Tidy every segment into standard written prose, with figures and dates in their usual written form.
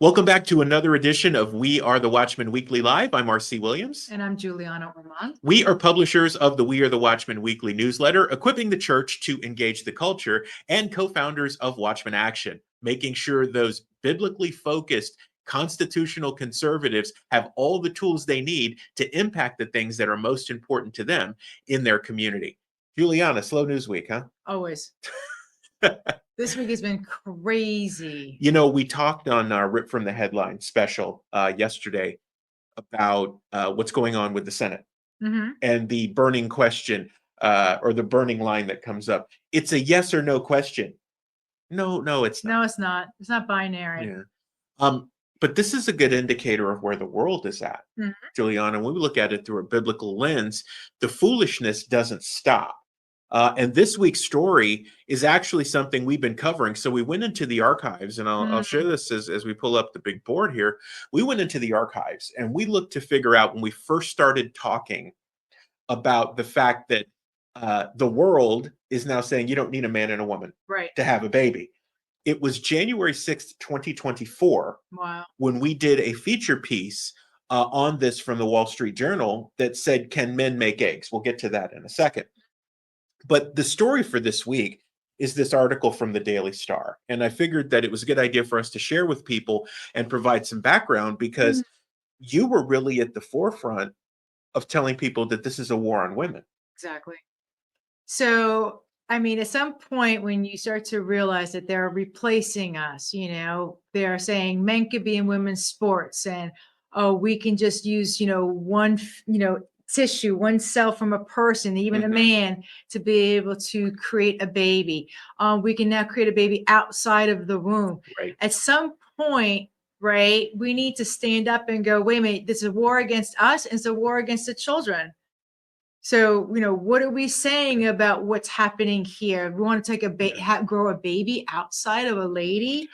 Welcome back to another edition of We Are the Watchmen Weekly Live. I'm R.C. Williams. And I'm Julianna. We are publishers of the We Are the Watchmen Weekly newsletter, equipping the church to engage the culture, and co-founders of Watchmen Action, making sure those biblically focused constitutional conservatives have all the tools they need to impact the things that are most important to them in their community. Julianna, slow news week, huh? Always. This week has been crazy. You know, we talked on our Rip from the Headline special yesterday about what's going on with the Senate and the burning question or the burning line that comes up. It's a yes or no question. No, it's not. No, it's not. It's not binary. Yeah. But this is a good indicator of where the world is at, Juliana. When we look at it through a biblical lens, the foolishness doesn't stop. And this week's story is actually something we've been covering. So we went into the archives, and I'll share this as we pull up the big board here. We went into the archives and we looked to figure out when we first started talking about the fact that the world is now saying you don't need a man and a woman to have a baby. It was January 6th, 2024, when we did a feature piece on this from the Wall Street Journal that said, can men make eggs? We'll get to that in a second. But the story for this week is this article from the Daily Star. And I figured that it was a good idea for us to share with people and provide some background because you were really at the forefront of telling people that this is a war on women. Exactly. So, I mean, at some point when you start to realize that they're replacing us, they're saying men could be in women's sports and, we can just use, one, tissue, one cell from a person, even a man, to be able to create a baby. We can now create a baby outside of the womb. At some point, we need to stand up and go, wait a minute, this is a war against us, and it's a war against the children. So, what are we saying about what's happening here? We want to take grow a baby outside of a lady?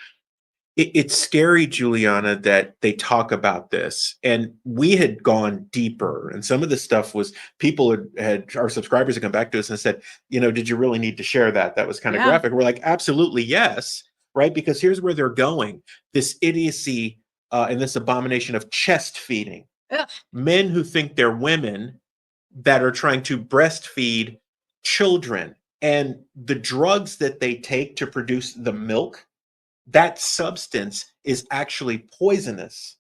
It's scary, Juliana, that they talk about this. And we had gone deeper. And some of the stuff was people had our subscribers had come back to us and said, did you really need to share that? That was kind of graphic. We're like, absolutely, yes. Right. Because here's where they're going. This idiocy and this abomination of chest feeding. Men who think they're women that are trying to breastfeed children, and the drugs that they take to produce the milk, that substance is actually poisonous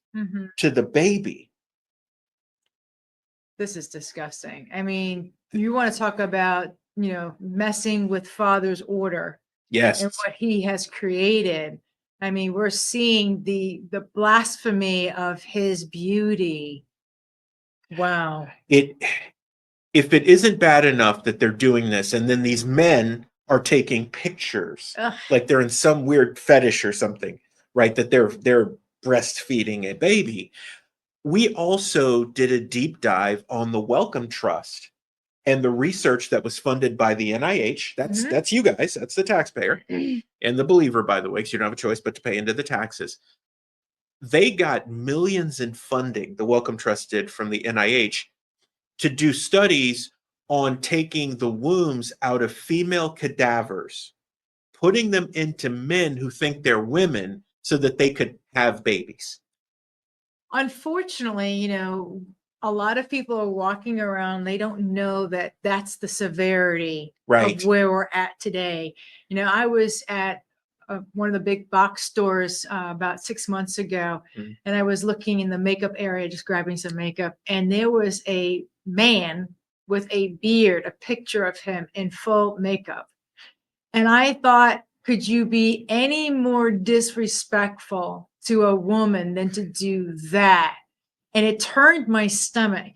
to the baby. This is disgusting. I mean, you want to talk about, messing with Father's order. Yes. And what he has created. I mean, we're seeing the blasphemy of his beauty. Wow. If it isn't bad enough that they're doing this, and then these men are taking pictures like they're in some weird fetish or something, right? That they're breastfeeding a baby. We also did a deep dive on the Wellcome Trust and the research that was funded by the NIH. That's you guys. That's the taxpayer and the believer, by the way, because you don't have a choice but to pay into the taxes. They got millions in funding, the Wellcome Trust did, from the NIH to do studies on taking the wombs out of female cadavers, putting them into men who think they're women so that they could have babies. Unfortunately, a lot of people are walking around, they don't know that that's the severity of where we're at today. I was at one of the big box stores about 6 months ago, and I was looking in the makeup area, just grabbing some makeup, and there was a man with a beard, a picture of him in full makeup. And I thought, could you be any more disrespectful to a woman than to do that? And it turned my stomach.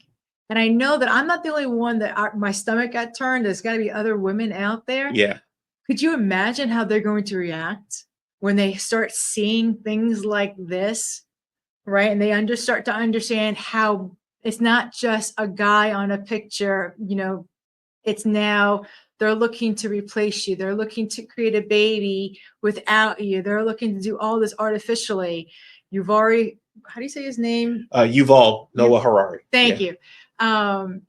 And I know that I'm not the only one that my stomach got turned. There's got to be other women out there. Yeah. Could you imagine how they're going to react when they start seeing things like this, right? And they start to understand how it's not just a guy on a picture, it's now they're looking to replace you. They're looking to create a baby without you. They're looking to do all this artificially. You've already, how do you say his name? Yuval Noah Harari. Thank you.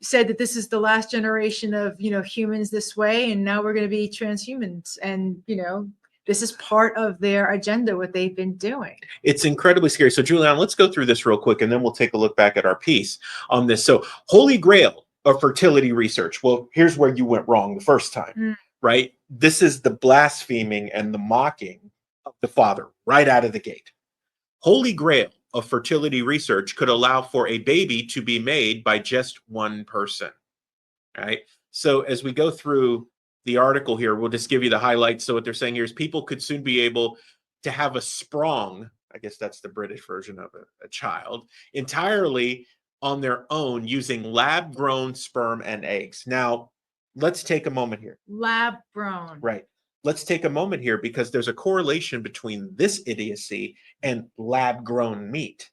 Said that this is the last generation of, humans this way. And now we're going to be transhumans. And, this is part of their agenda, what they've been doing. It's incredibly scary. So, Julianna, let's go through this real quick, and then we'll take a look back at our piece on this. So, holy grail of fertility research. Well, here's where you went wrong the first time, right? This is the blaspheming and the mocking of the Father right out of the gate. Holy grail of fertility research could allow for a baby to be made by just one person, right? So, as we go through the article here, we'll just give you the highlights. So what they're saying here is people could soon be able to have a sprung, I guess that's the British version of a child, entirely on their own using lab-grown sperm and eggs. Now, let's take a moment here. Lab-grown. Right. Let's take a moment here because there's a correlation between this idiocy and lab-grown meat.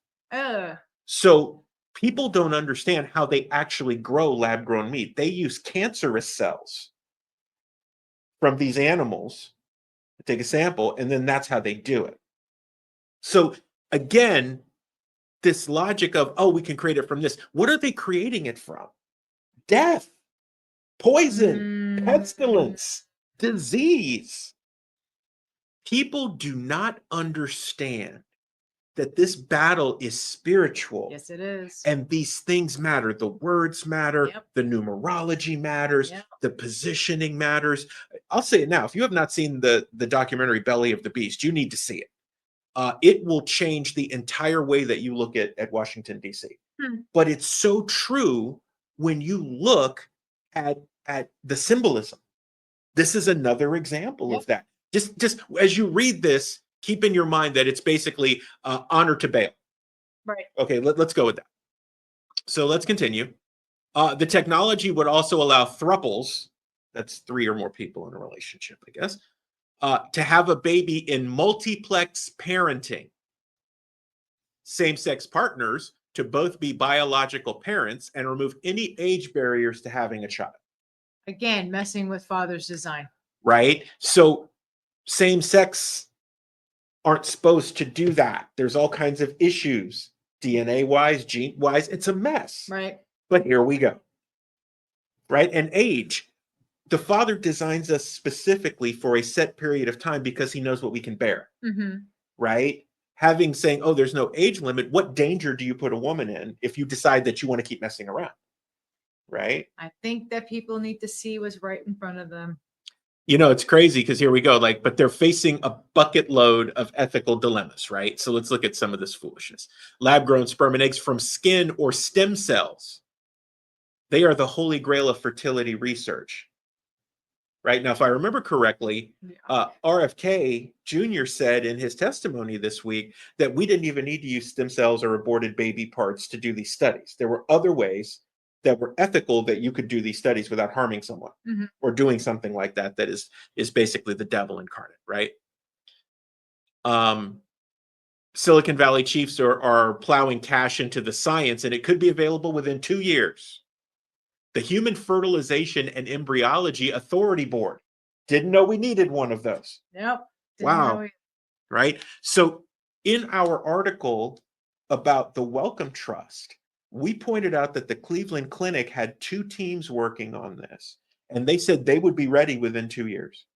So people don't understand how they actually grow lab-grown meat. They use cancerous cells from these animals, take a sample, and then that's how they do it. So again, this logic of, oh, we can create it from this. What are they creating it from? Death, poison, pestilence, disease. People do not understand that this battle is spiritual. Yes, it is. And these things matter. The words matter. Yep. The numerology matters. Yep. The positioning matters. I'll say it now. If you have not seen the documentary Belly of the Beast, you need to see it. It will change the entire way that you look at Washington, D.C. But it's so true when you look at the symbolism. This is another example of that. Just as you read this, keep in your mind that it's basically honor to Baal. Right. Okay, let's go with that. So let's continue. The technology would also allow thruples, that's 3 or more people in a relationship, I guess, to have a baby in multiplex parenting. Same-sex partners to both be biological parents and remove any age barriers to having a child. Again, messing with Father's design. Right? So same-sex aren't supposed to do that. There's all kinds of issues, DNA-wise, gene-wise. It's a mess. Right. But here we go. Right? And age. The Father designs us specifically for a set period of time because he knows what we can bear. Right? Saying, oh, there's no age limit. What danger do you put a woman in if you decide that you want to keep messing around? Right? I think that people need to see what's right in front of them. You know, it's crazy because here we go, but they're facing a bucket load of ethical dilemmas, right? So let's look at some of this foolishness. Lab-grown sperm and eggs from skin or stem cells. They are the holy grail of fertility research, right? Now, if I remember correctly, RFK Jr. said in his testimony this week that we didn't even need to use stem cells or aborted baby parts to do these studies. There were other ways that were ethical that you could do these studies without harming someone or doing something like that is basically the devil incarnate, right? Silicon Valley chiefs are plowing cash into the science, and it could be available within 2 years. The Human Fertilization and Embryology Authority Board. Didn't know we needed one of those. Yep. Wow. Right? So in our article about the Wellcome Trust, we pointed out that the Cleveland Clinic had 2 teams working on this, and they said they would be ready within 2 years.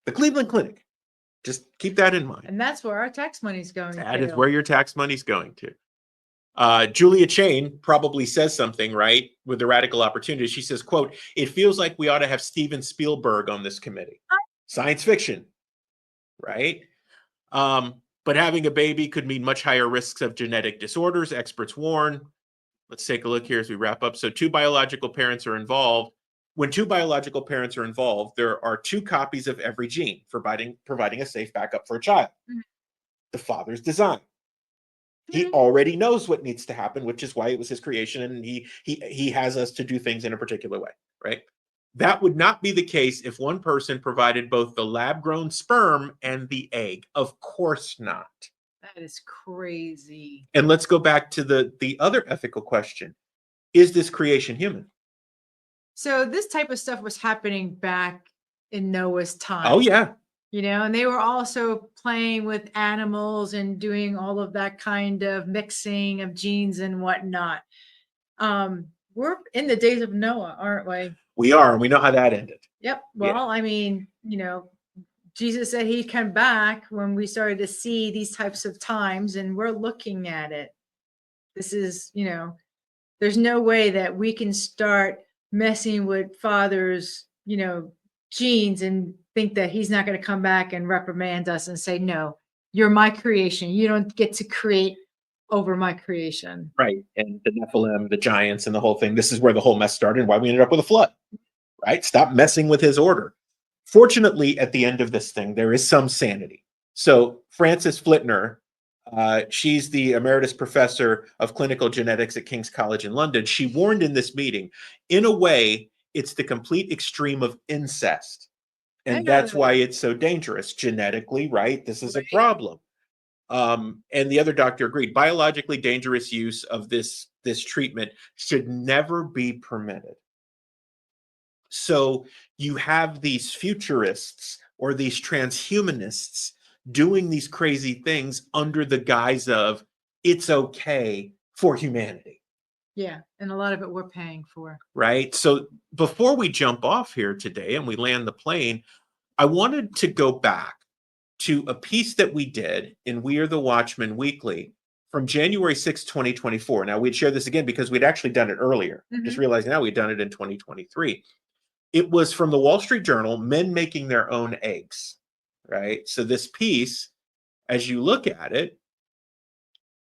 The Cleveland Clinic. Just keep that in mind. And that's where our tax money's going. That is where your tax money's going to. Julia Chain probably says something, right, with the radical opportunity. She says, quote, "It feels like we ought to have Steven Spielberg on this committee." Science fiction, right? But having a baby could mean much higher risks of genetic disorders, experts warn. Let's take a look here as we wrap up. So 2 biological parents are involved. When 2 biological parents are involved, there are 2 copies of every gene, providing a safe backup for a child. The Father's design. He already knows what needs to happen, which is why it was his creation, and he has us to do things in a particular way, right? That would not be the case if one person provided both the lab-grown sperm and the egg. Of course not. That is crazy. And let's go back to the other ethical question. Is this creation human? So this type of stuff was happening back in Noah's time. Oh, yeah. You know, and they were also playing with animals and doing all of that kind of mixing of genes and whatnot. We're in the days of Noah, aren't we? We are, and we know how that ended. Yep. Well, yeah. I mean, you know, Jesus said he'd come back when we started to see these types of times, and we're looking at it. This is, there's no way that we can start messing with Father's, genes and think that he's not going to come back and reprimand us and say, no, you're my creation. You don't get to create over my creation. Right. And the Nephilim, the giants, and the whole thing. This is where the whole mess started and why we ended up with a flood. Right? Stop messing with his order. Fortunately, at the end of this thing, there is some sanity. So Frances Flitner, she's the emeritus professor of clinical genetics at King's College in London. She warned in this meeting, in a way, it's the complete extreme of incest. And that's why it's so dangerous genetically, right? This is a problem. And the other doctor agreed. Biologically dangerous use of this treatment should never be permitted. So you have these futurists or these transhumanists doing these crazy things under the guise of it's okay for humanity. Yeah, and a lot of it we're paying for. Right? So before we jump off here today and we land the plane, I wanted to go back to a piece that we did in We Are the Watchmen Weekly from January 6, 2024. Now, we'd share this again because we'd actually done it earlier. Just realizing now we'd done it in 2023. It was from the Wall Street Journal, Men Making Their Own Eggs, right? So this piece, as you look at it,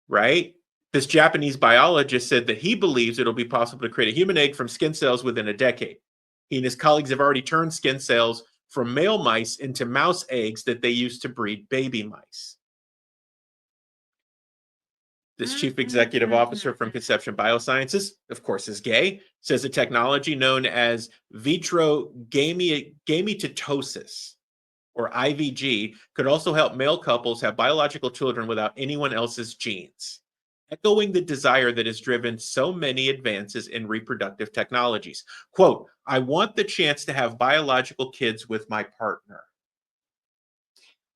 right, this Japanese biologist said that he believes it'll be possible to create a human egg from skin cells within a decade. He and his colleagues have already turned skin cells from male mice into mouse eggs that they use to breed baby mice. This chief executive officer from Conception Biosciences, of course, is gay, says a technology known as vitro gametitosis, or IVG, could also help male couples have biological children without anyone else's genes, echoing the desire that has driven so many advances in reproductive technologies. Quote, I want the chance to have biological kids with my partner.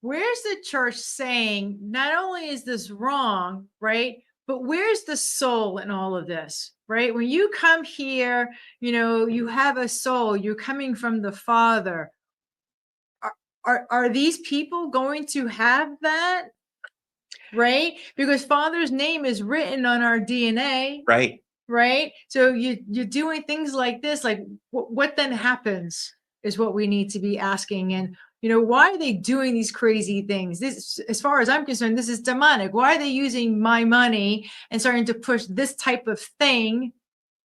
Where's the church saying not only is this wrong, right? But where's the soul in all of this, right? When you come here, you have a soul, you're coming from the Father. Are these people going to have that? Right? Because Father's name is written on our DNA. Right. Right. So you're doing things like this, like what then happens is what we need to be asking. And why are they doing these crazy things? This, as far as I'm concerned, this is demonic. Why are they using my money and starting to push this type of thing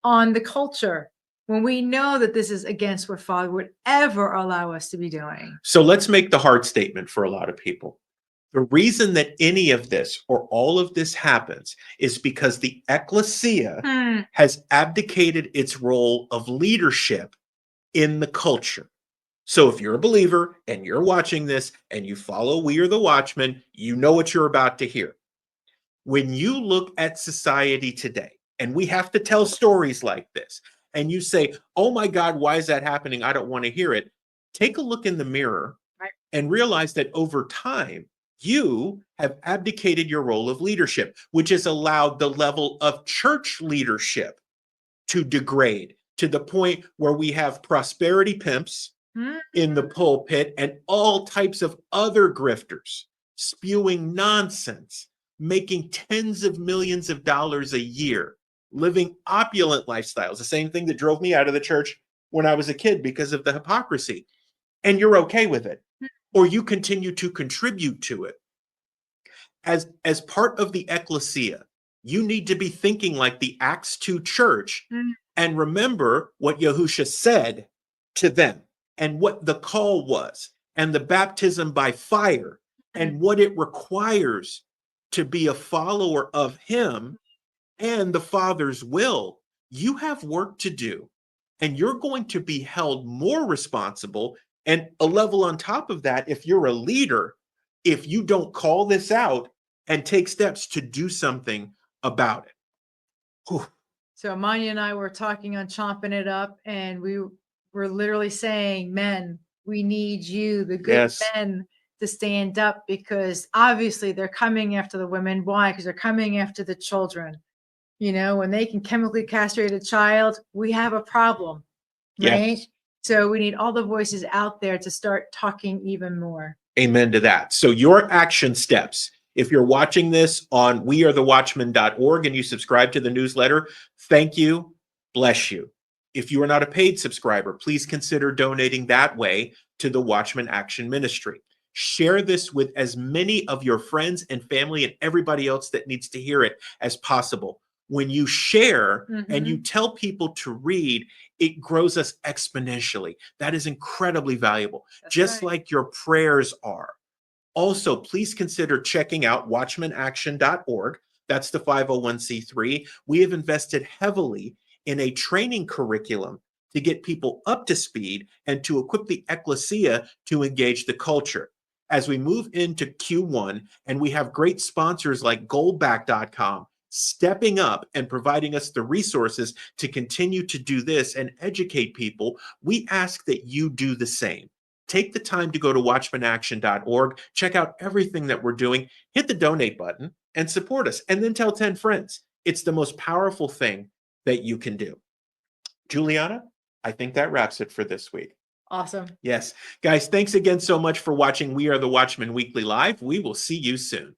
on the culture when we know that this is against what Father would ever allow us to be doing? So let's make the hard statement for a lot of people. The reason that any of this or all of this happens is because the ecclesia has abdicated its role of leadership in the culture. So if you're a believer and you're watching this and you follow We Are the Watchmen, you know what you're about to hear. When you look at society today, and we have to tell stories like this, and you say, oh my God, why is that happening? I don't want to hear it. Take a look in the mirror and realize that over time, you have abdicated your role of leadership, which has allowed the level of church leadership to degrade to the point where we have prosperity pimps in the pulpit and all types of other grifters spewing nonsense, making tens of millions of dollars a year, living opulent lifestyles, the same thing that drove me out of the church when I was a kid because of the hypocrisy. And you're okay with it, or you continue to contribute to it. As part of the ecclesia, you need to be thinking like the Acts 2 church and remember what Yahusha said to them and what the call was and the baptism by fire and what it requires to be a follower of him and the Father's will. You have work to do, and you're going to be held more responsible. And a level on top of that, if you're a leader, if you don't call this out and take steps to do something about it. Whew. So Amanya and I were talking on Chomping It Up, and we were literally saying, men, we need you, the good men, to stand up, because obviously they're coming after the women. Why? Because they're coming after the children. When they can chemically castrate a child, we have a problem, right? So we need all the voices out there to start talking even more. Amen to that. So your action steps. If you're watching this on wearethewatchmen.org and you subscribe to the newsletter, thank you. Bless you. If you are not a paid subscriber, please consider donating that way to the Watchmen Action Ministry. Share this with as many of your friends and family and everybody else that needs to hear it as possible. When you share and you tell people to read, it grows us exponentially. That is incredibly valuable, just like your prayers are. Also, please consider checking out watchmenaction.org. That's the 501c3. We have invested heavily in a training curriculum to get people up to speed and to equip the ecclesia to engage the culture. As we move into Q1 and we have great sponsors like goldback.com stepping up and providing us the resources to continue to do this and educate people, we ask that you do the same. Take the time to go to watchmenaction.org, check out everything that we're doing, hit the donate button, and support us. And then tell 10 friends. It's the most powerful thing that you can do. Julianna, I think that wraps it for this week. Awesome. Yes. Guys, thanks again so much for watching We Are the Watchmen Weekly Live. We will see you soon.